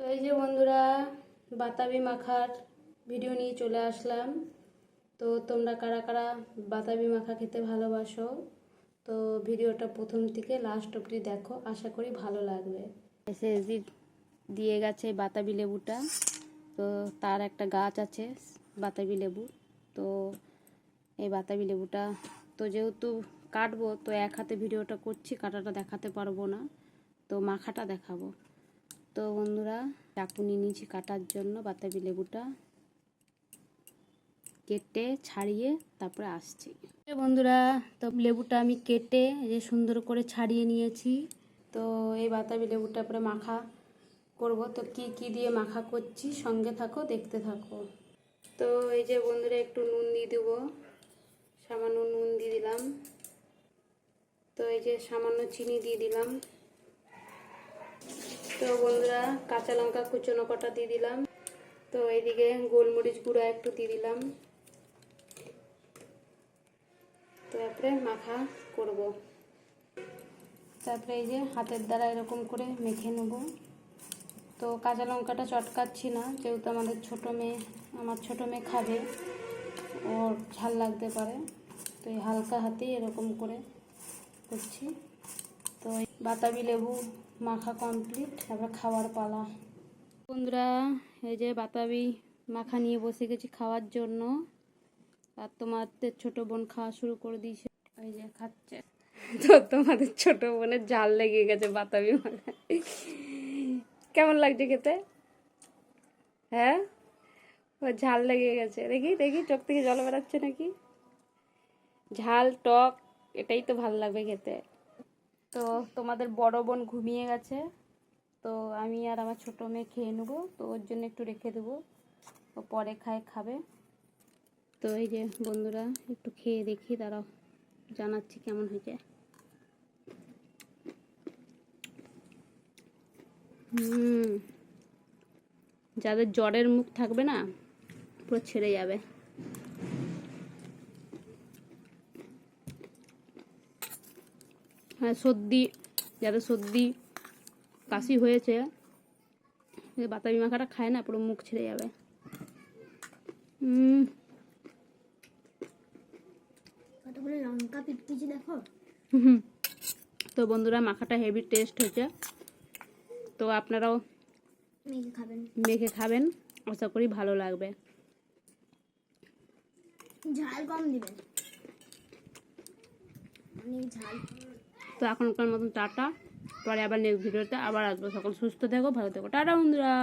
তো এই যে বন্ধুরা, বাতাবি মাখার ভিডিও নিয়ে চলে আসলাম। তো তোমরা কারা কারা বাতাবি মাখা খেতে ভালোবাসো, তো ভিডিওটা প্রথম থেকে লাস্ট অবধি দেখো, আশা করি ভালো লাগবে। এসএসজি দিয়ে গেছে বাতাবি লেবুটা, তো তার একটা গাছ আছে বাতাবি লেবু। তো এই বাতাবি লেবুটা তো যেহেতু কাটবো, তো এক হাতে ভিডিওটা করছি, কাটাটা দেখাতে পারবো না, তো মাখাটা দেখাবো। তো বন্ধুরা, চাকু নিয়ে নিয়েছি কাটার জন্য। বাতাবি লেবুটা কেটে ছাড়িয়ে তারপরে আসছি। বন্ধুরা, তো লেবুটা আমি কেটে যে সুন্দর করে ছাড়িয়ে নিয়েছি। তো এই বাতাবি লেবুটা পরে মাখা করব। তো কি কি দিয়ে মাখা করছি, সঙ্গে থাকো, দেখতে থাকো। তো এই যে বন্ধুরা, একটু নুন দিয়ে দেবো, সামান্য নুন দিয়ে দিলাম। তো এই যে সামান্য চিনি দিয়ে দিলাম। তো বন্ধুরা, কাঁচা লঙ্কা কুচনো কটা দিয়ে দিলাম। তো এইদিকে গোলমরিচ গুঁড়া একটু দিয়ে দিলাম। তো তারপরে মাখা করব। তারপরে এই যে হাতের দ্বারা এরকম করে মেখে নেব। তো কাঁচা লঙ্কাটা চটকাচ্ছি না, যেহেতু আমার ছোটো মেয়ে খাবে, ওর ঝাল লাগতে পারে। তো এই হালকা হাতেই এরকম করে করছি। তো বাতাবি লেবু মাখা কমপ্লিট, তারপর খাওয়ার পালা। বন্ধুরা, এই যে বাতাবি মাখা নিয়ে বসে গেছি খাওয়ার জন্য। আর তোমাদের ছোট বোন খাওয়া শুরু করে দিয়েছে, এই যে খাচ্ছে। তো তোমাদের ছোট বোনের ঝাল লেগে গেছে বাতাবি মাখা। কেমন লাগছে খেতে? হ্যাঁ, ও ঝাল লেগে গেছে। দেখি দেখি, চোখ থেকে জল বেরাচ্ছে নাকি? ঝাল টক এটাই তো ভালো লাগবে খেতে। তো তোমাদের বড় বোন ঘুমিয়ে গেছে, তো আমি আর আমার ছোটো মেয়ে খেয়ে নেবো। তো ওর জন্য একটু রেখে দেবো, ও পরে খাবে। তো এই যে বন্ধুরা, একটু খেয়ে দেখি, দাঁড়াও জানাচ্ছি কেমন হয়েছে। যাদের জ্বরের মুখ থাকবে না, পুরো ছেড়ে যাবে। হ্যাঁ, যাদের সর্দি কাশি হয়েছে, বাতাবি মাখাটা খায় না, পুরো মুখ ছেড়ে যাবে। লঙ্কা পিটকিছি দেখো। তো বন্ধুরা, মাখাটা হেভি টেস্ট হয়েছে। তো আপনারাও মেখে খাবেন, আশা করি ভালো লাগবে। ঝাল কম দিবেন, ঝাল। তো এখনকার মতন টাটা, পরে আবার নেক্সট ভিডিওতে আবার আসবো। সকল সুস্থ থেকো, ভালো থেকো, টাটা বন্ধুরা।